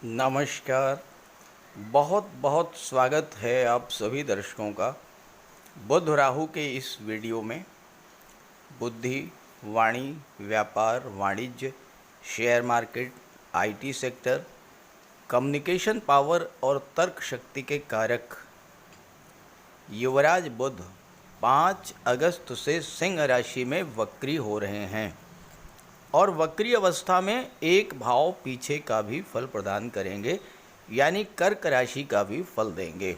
नमस्कार। बहुत बहुत स्वागत है आप सभी दर्शकों का बुध राहु के इस वीडियो में। बुद्धि, वाणी, व्यापार, वाणिज्य, share market, IT sector, communication power और तर्क शक्ति के कारक युवराज बुध 5 अगस्त से सिंह राशि में वक्री हो रहे हैं और वक्री अवस्था में एक भाव पीछे का भी फल प्रदान करेंगे, यानी कर्क राशि का भी फल देंगे।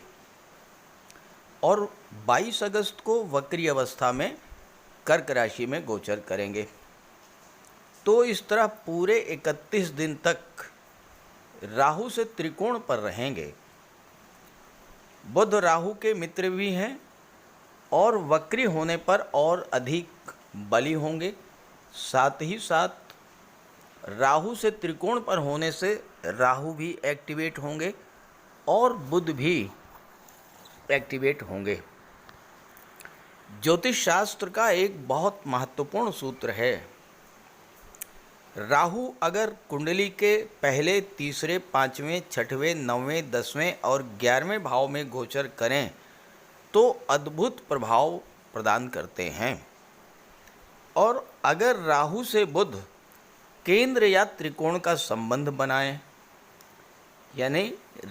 और 22 अगस्त को वक्री अवस्था में कर्क राशि में गोचर करेंगे। तो इस तरह पूरे 31 दिन तक राहु से त्रिकोण पर रहेंगे। बुध राहु के मित्र भी हैं और वक्री होने पर और अधिक बली होंगे। साथ ही साथ राहु से त्रिकोण पर होने से राहु भी एक्टिवेट होंगे और बुध भी एक्टिवेट होंगे। ज्योतिष शास्त्र का एक बहुत महत्वपूर्ण सूत्र है, राहु अगर कुंडली के पहले, तीसरे, पाँचवें, छठवें, नौवें, 10वें और 11वें भाव में गोचर करें तो अद्भुत प्रभाव प्रदान करते हैं। और अगर राहु से बुध केंद्र या त्रिकोण का संबंध बनाएं, यानी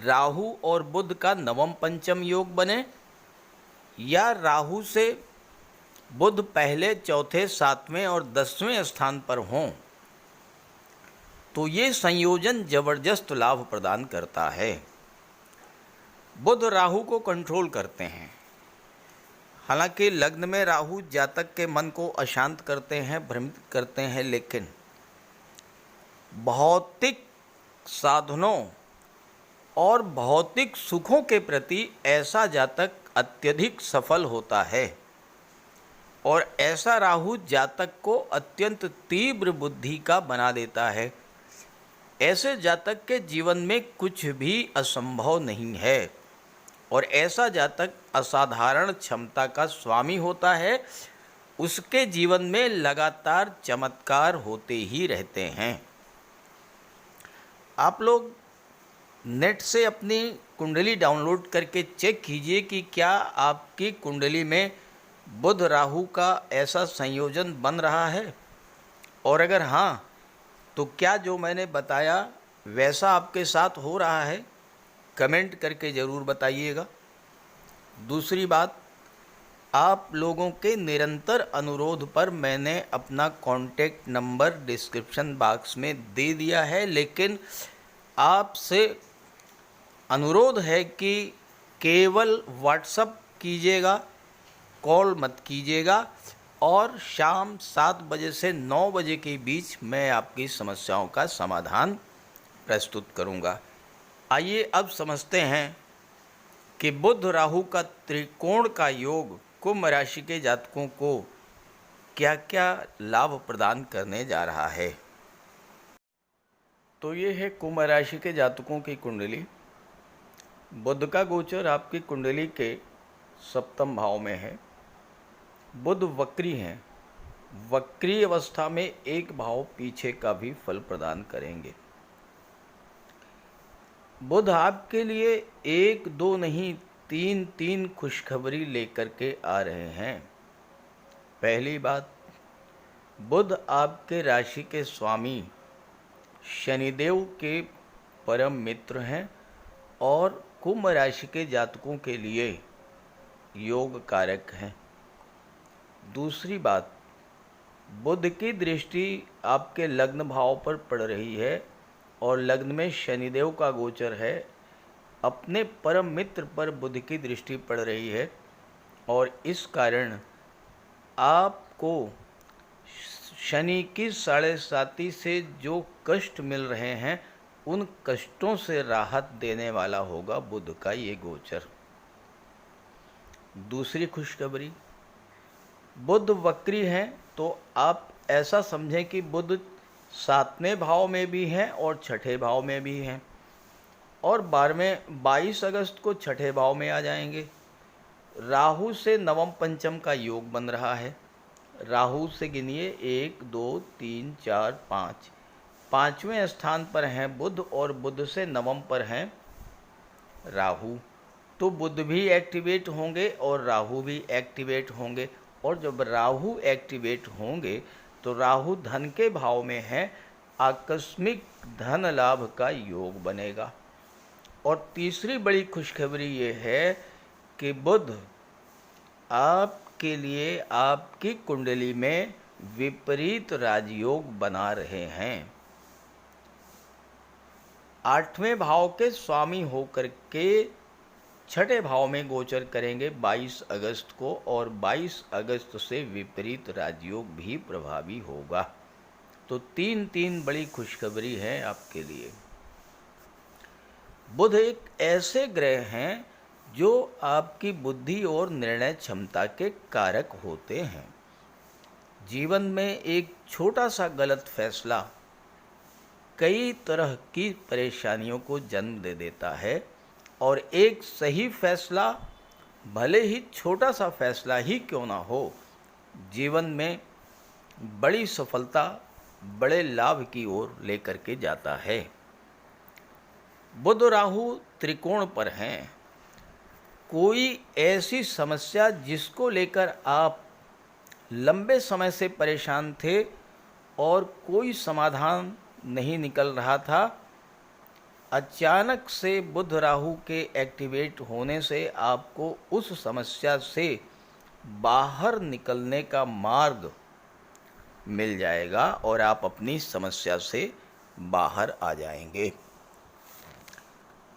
राहु और बुध का नवम पंचम योग बने, या राहु से बुध पहले, चौथे, 7वें और 10वें स्थान पर हों, तो ये संयोजन जबरदस्त लाभ प्रदान करता है। बुध राहु को कंट्रोल करते हैं। हालांकि लग्न में राहु जातक के मन को अशांत करते हैं, भ्रमित करते हैं, लेकिन भौतिक साधनों और भौतिक सुखों के प्रति ऐसा जातक अत्यधिक सफल होता है। और ऐसा राहु जातक को अत्यंत तीव्र बुद्धि का बना देता है। ऐसे जातक के जीवन में कुछ भी असंभव नहीं है और ऐसा जातक असाधारण क्षमता का स्वामी होता है। उसके जीवन में लगातार चमत्कार होते ही रहते हैं। आप लोग नेट से अपनी कुंडली डाउनलोड करके चेक कीजिए कि क्या आपकी कुंडली में बुध राहु का ऐसा संयोजन बन रहा है, और अगर हाँ तो क्या जो मैंने बताया वैसा आपके साथ हो रहा है। कमेंट करके ज़रूर बताइएगा। दूसरी बात, आप लोगों के निरंतर अनुरोध पर मैंने अपना कॉन्टैक्ट नंबर डिस्क्रिप्शन बॉक्स में दे दिया है, लेकिन आपसे अनुरोध है कि केवल व्हाट्सअप कीजिएगा, कॉल मत कीजिएगा। और शाम 7 बजे से 9 बजे के बीच मैं आपकी समस्याओं का समाधान प्रस्तुत करूंगा। आइए अब समझते हैं कि बुध राहु का त्रिकोण का योग कुंभ राशि के जातकों को क्या क्या लाभ प्रदान करने जा रहा है। तो ये है कुंभ राशि के जातकों की कुंडली। बुध का गोचर आपकी कुंडली के सप्तम भाव में है। बुध वक्री हैं। वक्री अवस्था में एक भाव पीछे का भी फल प्रदान करेंगे। बुध आपके लिए 1, 2 नहीं 3 खुशखबरी लेकर के आ रहे हैं। पहली बात, बुध आपके राशि के स्वामी शनिदेव के परम मित्र हैं और कुंभ राशि के जातकों के लिए योग कारक हैं। दूसरी बात, बुध की दृष्टि आपके लग्न भाव पर पड़ रही है और लग्न में शनिदेव का गोचर है। अपने परम मित्र पर बुध की दृष्टि पड़ रही है और इस कारण आपको शनि की 7.5 से जो कष्ट मिल रहे हैं उन कष्टों से राहत देने वाला होगा बुध का ये गोचर। दूसरी खुशखबरी, बुध वक्री हैं तो आप ऐसा समझें कि बुध 7वें भाव में भी हैं और 6ठे भाव में भी हैं और 22 अगस्त को 6ठे भाव में आ जाएंगे। राहु से नवम पंचम का योग बन रहा है। राहु से गिनिए 1, 2, 3, 4, 5 5वें स्थान पर हैं बुध और बुध से नवम पर हैं राहु। तो बुध भी एक्टिवेट होंगे और राहु भी एक्टिवेट होंगे, और जब राहु एक्टिवेट होंगे तो राहु धन के भाव में है, आकस्मिक धन लाभ का योग बनेगा। और तीसरी बड़ी खुशखबरी ये है कि बुध आपके लिए आपकी कुंडली में विपरीत राजयोग बना रहे हैं। 8वें भाव के स्वामी होकर के 6ठे भाव में गोचर करेंगे 22 अगस्त को, और 22 अगस्त से विपरीत राजयोग भी प्रभावी होगा। तो तीन बड़ी खुशखबरी है आपके लिए। बुध एक ऐसे ग्रह हैं जो आपकी बुद्धि और निर्णय क्षमता के कारक होते हैं। जीवन में एक छोटा सा गलत फैसला कई तरह की परेशानियों को जन्म दे देता है, और एक सही फैसला, भले ही छोटा सा फैसला ही क्यों ना हो, जीवन में बड़ी सफलता, बड़े लाभ की ओर लेकर के जाता है। बुध राहु त्रिकोण पर हैं। कोई ऐसी समस्या जिसको लेकर आप लंबे समय से परेशान थे और कोई समाधान नहीं निकल रहा था, अचानक से बुध राहु के एक्टिवेट होने से आपको उस समस्या से बाहर निकलने का मार्ग मिल जाएगा और आप अपनी समस्या से बाहर आ जाएंगे।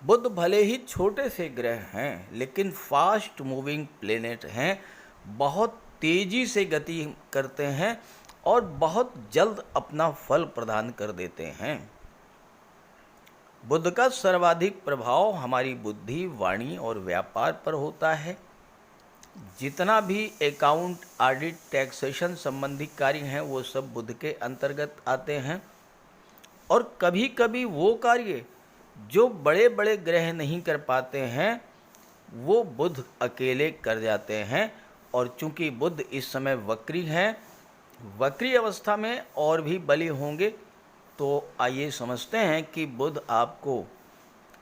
बुध भले ही छोटे से ग्रह हैं, लेकिन फास्ट मूविंग प्लेनेट हैं, बहुत तेजी से गति करते हैं और बहुत जल्द अपना फल प्रदान कर देते हैं। बुध का सर्वाधिक प्रभाव हमारी बुद्धि, वाणी और व्यापार पर होता है। जितना भी अकाउंट, ऑडिट, टैक्सेशन संबंधी कार्य हैं वो सब बुध के अंतर्गत आते हैं। और कभी कभी वो कार्य जो बड़े बड़े ग्रह नहीं कर पाते हैं वो बुध अकेले कर जाते हैं। और चूंकि बुध इस समय वक्री हैं, वक्री अवस्था में और भी बली होंगे, तो आइए समझते हैं कि बुध आपको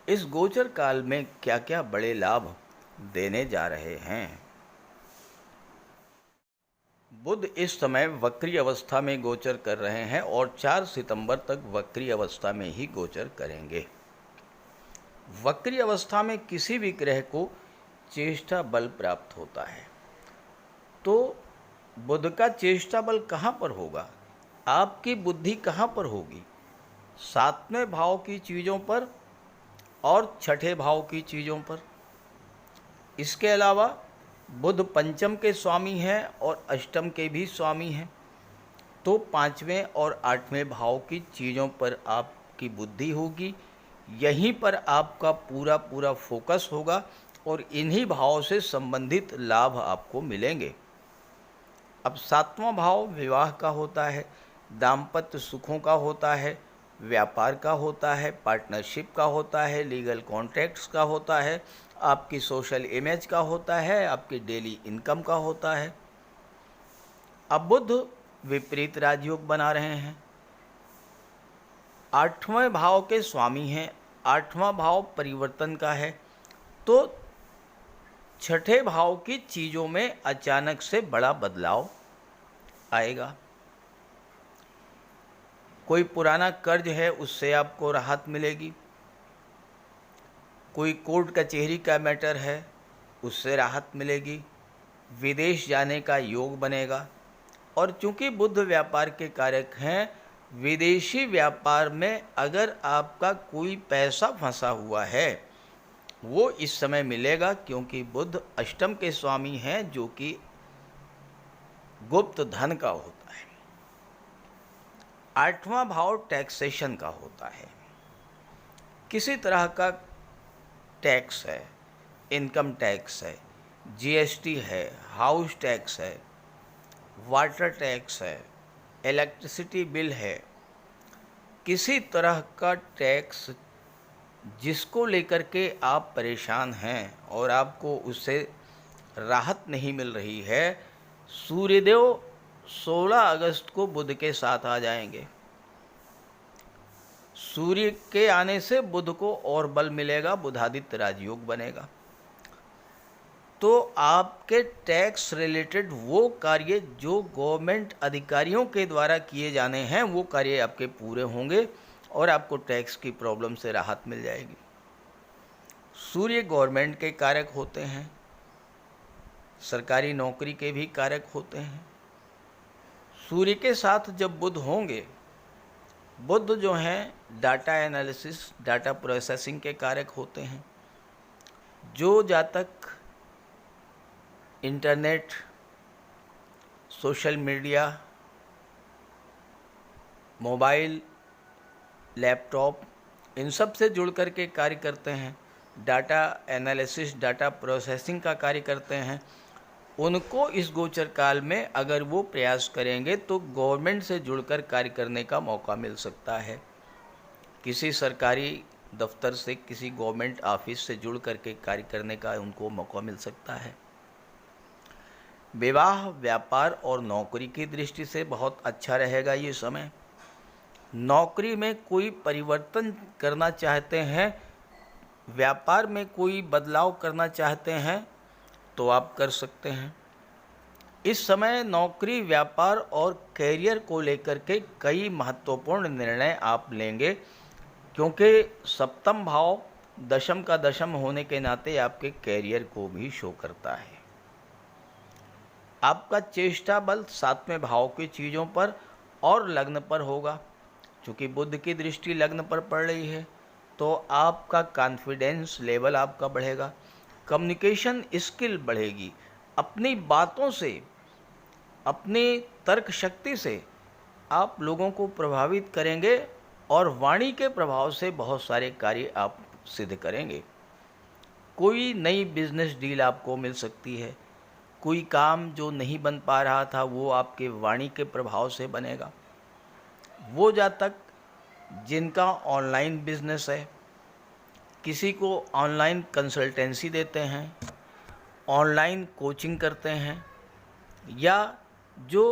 इस गोचर काल में क्या क्या बड़े लाभ देने जा रहे हैं। बुध इस समय वक्री अवस्था में गोचर कर रहे हैं और 4 सितंबर तक वक्री अवस्था में ही गोचर करेंगे। वक्री अवस्था में किसी भी ग्रह को चेष्टा बल प्राप्त होता है। तो बुध का चेष्टा बल कहाँ पर होगा? आपकी बुद्धि कहाँ पर होगी? 7वें भाव की चीज़ों पर और 6ठे भाव की चीज़ों पर। इसके अलावा बुध पंचम के स्वामी हैं और अष्टम के भी स्वामी हैं। तो 5वें और 8वें भाव की चीज़ों पर आपकी बुद्धि होगी, यहीं पर आपका पूरा पूरा फोकस होगा और इन्हीं भाव से संबंधित लाभ आपको मिलेंगे। अब 7वां भाव विवाह का होता है, दाम्पत्य सुखों का होता है, व्यापार का होता है, पार्टनरशिप का होता है, लीगल कॉन्ट्रैक्ट्स का होता है, आपकी सोशल इमेज का होता है, आपकी डेली इनकम का होता है। अब बुध विपरीत राजयोग बना रहे हैं, 8वें भाव के स्वामी हैं, 8वां भाव परिवर्तन का है। तो 6ठे भाव की चीज़ों में अचानक से बड़ा बदलाव आएगा। कोई पुराना कर्ज है उससे आपको राहत मिलेगी, कोई कोर्ट कचहरी का मैटर है उससे राहत मिलेगी, विदेश जाने का योग बनेगा। और चूंकि बुध व्यापार के कारक हैं, विदेशी व्यापार में अगर आपका कोई पैसा फंसा हुआ है वो इस समय मिलेगा, क्योंकि बुध अष्टम के स्वामी हैं जो कि गुप्त धन का होता है। 8वां भाव टैक्सेशन का होता है, किसी तरह का टैक्स है, इनकम टैक्स है, जीएसटी है, हाउस टैक्स है, वाटर टैक्स है, इलेक्ट्रिसिटी बिल है, किसी तरह का टैक्स जिसको लेकर के आप परेशान हैं और आपको उससे राहत नहीं मिल रही है, सूर्यदेव 16 अगस्त को बुध के साथ आ जाएंगे। सूर्य के आने से बुध को और बल मिलेगा, बुधादित्य राजयोग बनेगा। तो आपके टैक्स रिलेटेड वो कार्य जो गवर्नमेंट अधिकारियों के द्वारा किए जाने हैं वो कार्य आपके पूरे होंगे और आपको टैक्स की प्रॉब्लम से राहत मिल जाएगी। सूर्य गवर्नमेंट के कारक होते हैं, सरकारी नौकरी के भी कारक होते हैं। सूर्य के साथ जब बुध होंगे, बुध जो हैं डाटा एनालिसिस, डाटा प्रोसेसिंग के कारक होते हैं। जो जातक internet, social media, mobile, laptop इन सब से जुड़ कर के कार्य करते हैं, डाटा एनालिसिस, डाटा प्रोसेसिंग का कार्य करते हैं, उनको इस गोचर काल में अगर वो प्रयास करेंगे तो गवर्नमेंट से जुड़कर कार्य करने का मौका मिल सकता है। किसी सरकारी दफ्तर से, किसी गवर्नमेंट ऑफिस से जुड़ करके कार्य करने का उनको मौका मिल सकता है। विवाह, व्यापार और नौकरी की दृष्टि से बहुत अच्छा रहेगा ये समय। नौकरी में कोई परिवर्तन करना चाहते हैं, व्यापार में कोई बदलाव करना चाहते हैं तो आप कर सकते हैं। इस समय नौकरी, व्यापार और कैरियर को लेकर के कई महत्वपूर्ण निर्णय आप लेंगे, क्योंकि सप्तम भाव दशम का दशम होने के नाते आपके कैरियर को भी शो करता है। आपका चेष्टा बल सातवें भाव की चीज़ों पर और लग्न पर होगा। चूँकि बुध की दृष्टि लग्न पर पड़ रही है तो आपका कॉन्फिडेंस लेवल आपका बढ़ेगा, कम्युनिकेशन स्किल बढ़ेगी, अपनी बातों से, अपनी तर्क शक्ति से आप लोगों को प्रभावित करेंगे और वाणी के प्रभाव से बहुत सारे कार्य आप सिद्ध करेंगे। कोई नई बिजनेस डील आपको मिल सकती है, कोई काम जो नहीं बन पा रहा था वो आपके वाणी के प्रभाव से बनेगा। वो जातक जिनका ऑनलाइन बिजनेस है, किसी को ऑनलाइन कंसल्टेंसी देते हैं, ऑनलाइन कोचिंग करते हैं, या जो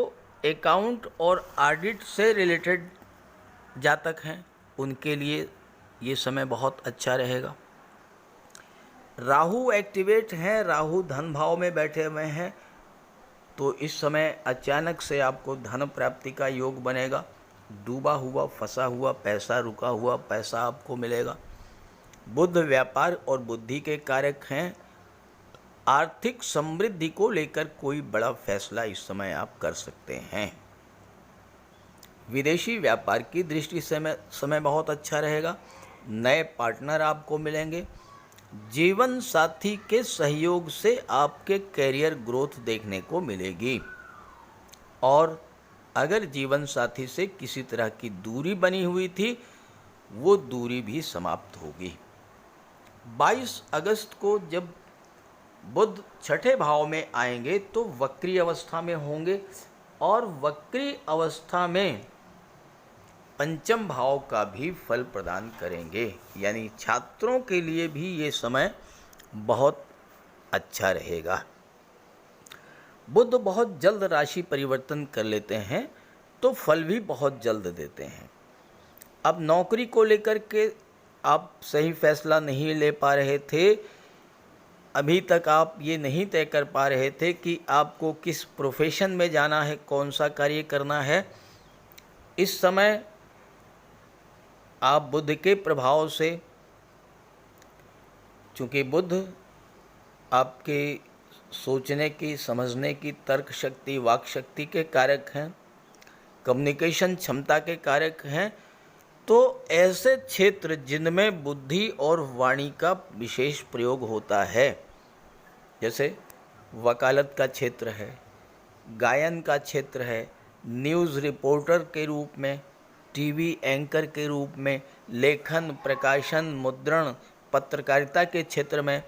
अकाउंट और ऑडिट से रिलेटेड जातक हैं, उनके लिए ये समय बहुत अच्छा रहेगा। राहु एक्टिवेट हैं, राहु धन भाव में बैठे हुए हैं, तो इस समय अचानक से आपको धन प्राप्ति का योग बनेगा। डूबा हुआ, फंसा हुआ पैसा, रुका हुआ पैसा आपको मिलेगा। बुध व्यापार और बुद्धि के कारक हैं। आर्थिक समृद्धि को लेकर कोई बड़ा फैसला इस समय आप कर सकते हैं। विदेशी व्यापार की दृष्टि से समय बहुत अच्छा रहेगा। नए पार्टनर आपको मिलेंगे। जीवन साथी के सहयोग से आपके कैरियर ग्रोथ देखने को मिलेगी और अगर जीवन साथी से किसी तरह की दूरी बनी हुई थी वो दूरी भी समाप्त होगी। 22 अगस्त को जब बुध छठे भाव में आएंगे तो वक्री अवस्था में होंगे और वक्री अवस्था में पंचम भाव का भी फल प्रदान करेंगे, यानी छात्रों के लिए भी ये समय बहुत अच्छा रहेगा। बुध बहुत जल्द राशि परिवर्तन कर लेते हैं तो फल भी बहुत जल्द देते हैं। अब नौकरी को लेकर के आप सही फैसला नहीं ले पा रहे थे, अभी तक आप ये नहीं तय कर पा रहे थे कि आपको किस प्रोफेशन में जाना है, कौन सा कार्य करना है। इस समय आप बुध के प्रभाव से, चूँकि बुध आपके सोचने की, समझने की, तर्क शक्ति, वाक शक्ति के कारक हैं, कम्युनिकेशन क्षमता के कारक हैं, तो ऐसे क्षेत्र जिनमें बुद्धि और वाणी का विशेष प्रयोग होता है, जैसे वकालत का क्षेत्र है, गायन का क्षेत्र है, न्यूज़ रिपोर्टर के रूप में, टीवी एंकर के रूप में, लेखन, प्रकाशन, मुद्रण, पत्रकारिता के क्षेत्र में,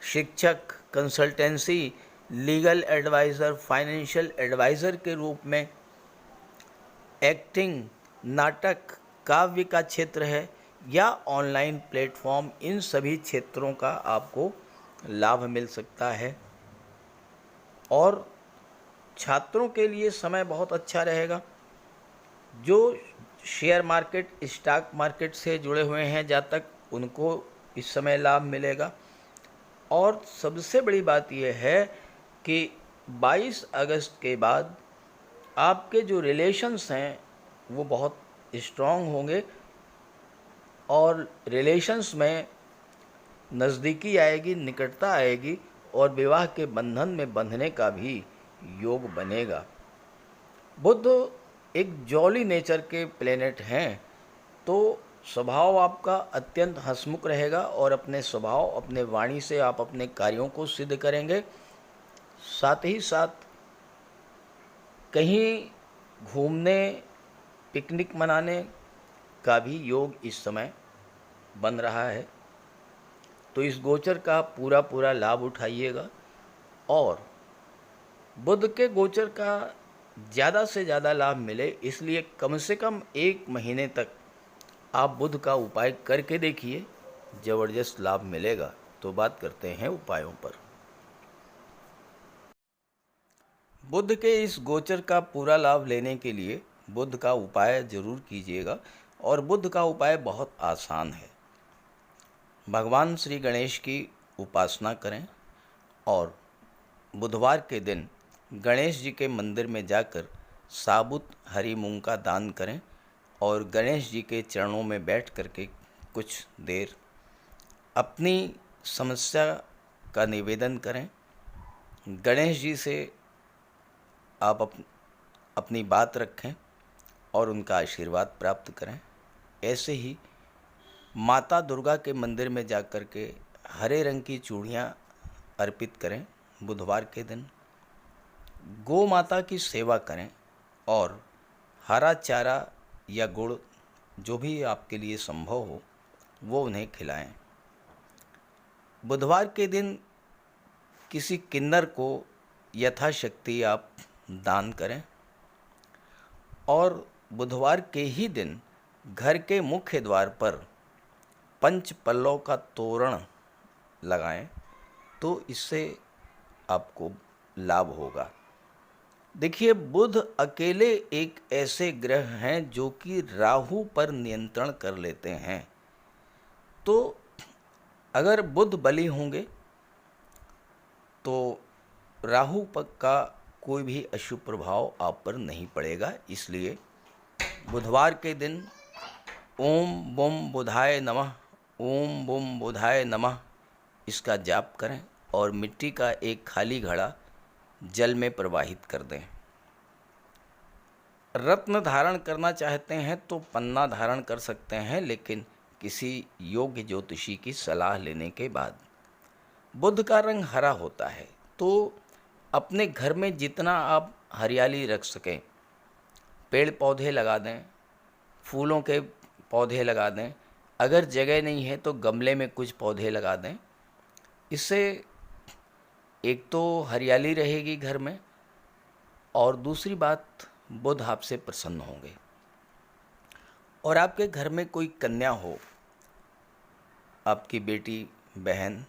शिक्षक, consultancy, legal adviser, financial adviser के रूप में, एक्टिंग, नाटक, काव्य का क्षेत्र है या ऑनलाइन प्लेटफॉर्म, इन सभी क्षेत्रों का आपको लाभ मिल सकता है। और छात्रों के लिए समय बहुत अच्छा रहेगा। जो शेयर मार्केट, स्टॉक मार्केट से जुड़े हुए हैं जातक, उनको इस समय लाभ मिलेगा। और सबसे बड़ी बात यह है कि 22 अगस्त के बाद आपके जो रिलेशंस हैं वो बहुत स्ट्रॉन्ग होंगे और रिलेशंस में नज़दीकी आएगी, निकटता आएगी और विवाह के बंधन में बंधने का भी योग बनेगा। बुध एक जॉली नेचर के प्लेनेट हैं, तो स्वभाव आपका अत्यंत हंसमुख रहेगा और अपने स्वभाव, अपने वाणी से आप अपने कार्यों को सिद्ध करेंगे। साथ ही साथ कहीं घूमने, पिकनिक मनाने का भी योग इस समय बन रहा है। तो इस गोचर का पूरा लाभ उठाइएगा और बुध के गोचर का ज़्यादा से ज़्यादा लाभ मिले, इसलिए कम से कम 1 महीने तक आप बुध का उपाय करके देखिए, ज़बरदस्त लाभ मिलेगा। तो बात करते हैं उपायों पर। बुध के इस गोचर का पूरा लाभ लेने के लिए बुध का उपाय जरूर कीजिएगा और बुध का उपाय बहुत आसान है। भगवान श्री गणेश की उपासना करें और बुधवार के दिन गणेश जी के मंदिर में जाकर साबुत हरी मूंग का दान करें और गणेश जी के चरणों में बैठ करके कुछ देर अपनी समस्या का निवेदन करें। गणेश जी से आप अपनी बात रखें और उनका आशीर्वाद प्राप्त करें। ऐसे ही माता दुर्गा के मंदिर में जाकर के हरे रंग की चूड़ियाँ अर्पित करें। बुधवार के दिन गौ माता की सेवा करें और हरा चारा या गुड़, जो भी आपके लिए संभव हो, वो उन्हें खिलाएं। बुधवार के दिन किसी किन्नर को यथाशक्ति आप दान करें और बुधवार के ही दिन घर के मुख्य द्वार पर पंच पल्लव का तोरण लगाएं, तो इससे आपको लाभ होगा। देखिए, बुध अकेले एक ऐसे ग्रह हैं जो कि राहु पर नियंत्रण कर लेते हैं। तो अगर बुध बली होंगे तो राहु पर का कोई भी अशुभ प्रभाव आप पर नहीं पड़ेगा। इसलिए बुधवार के दिन ओम बुम बुधाय नमः, ओम बुम बुधाय नमः इसका जाप करें और मिट्टी का एक खाली घड़ा जल में प्रवाहित कर दें। रत्न धारण करना चाहते हैं तो पन्ना धारण कर सकते हैं, लेकिन किसी योग्य ज्योतिषी की सलाह लेने के बाद। बुध का रंग हरा होता है, तो अपने घर में जितना आप हरियाली रख सकें, पेड़ पौधे लगा दें, फूलों के पौधे लगा दें। अगर जगह नहीं है तो गमले में कुछ पौधे लगा दें। इससे एक तो हरियाली रहेगी घर में और दूसरी बात, बुध आपसे प्रसन्न होंगे। और आपके घर में कोई कन्या हो, आपकी बेटी, बहन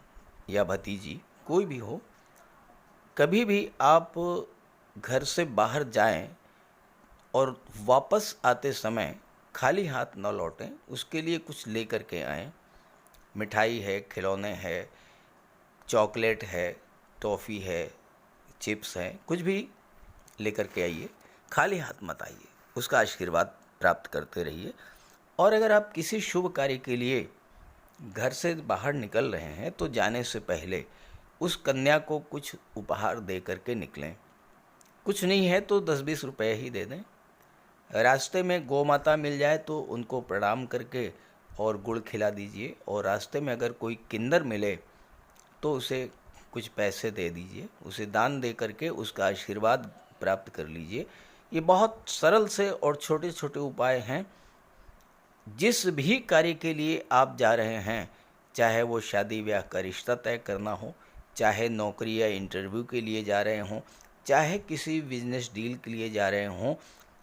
या भतीजी, कोई भी हो, कभी भी आप घर से बाहर जाएं और वापस आते समय खाली हाथ न लौटें, उसके लिए कुछ लेकर के आएं। मिठाई है, खिलौने है, चॉकलेट है, टॉफ़ी है, चिप्स हैं, कुछ भी लेकर के आइए। खाली हाथ मत आइए, उसका आशीर्वाद प्राप्त करते रहिए। और अगर आप किसी शुभ कार्य के लिए घर से बाहर निकल रहे हैं तो जाने से पहले उस कन्या को कुछ उपहार दे करके निकलें। कुछ नहीं है तो 10-20 रुपए ही दे दें। रास्ते में गौ माता मिल जाए तो उनको प्रणाम करके और गुड़ खिला दीजिए। और रास्ते में अगर कोई किन्नर मिले तो उसे कुछ पैसे दे दीजिए, उसे दान दे करके उसका आशीर्वाद प्राप्त कर लीजिए। ये बहुत सरल से और छोटे छोटे उपाय हैं। जिस भी कार्य के लिए आप जा रहे हैं, चाहे वो शादी ब्याह का रिश्ता तय करना हो, चाहे नौकरी या इंटरव्यू के लिए जा रहे हों, चाहे किसी बिजनेस डील के लिए जा रहे हों,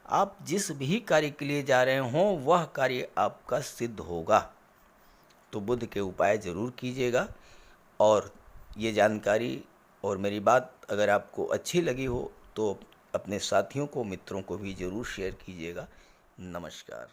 आप जिस भी कार्य के लिए जा रहे हों वह कार्य आपका सिद्ध होगा। तो बुध के उपाय ज़रूर कीजिएगा। और ये जानकारी और मेरी बात अगर आपको अच्छी लगी हो तो अपने साथियों को, मित्रों को भी ज़रूर शेयर कीजिएगा। नमस्कार।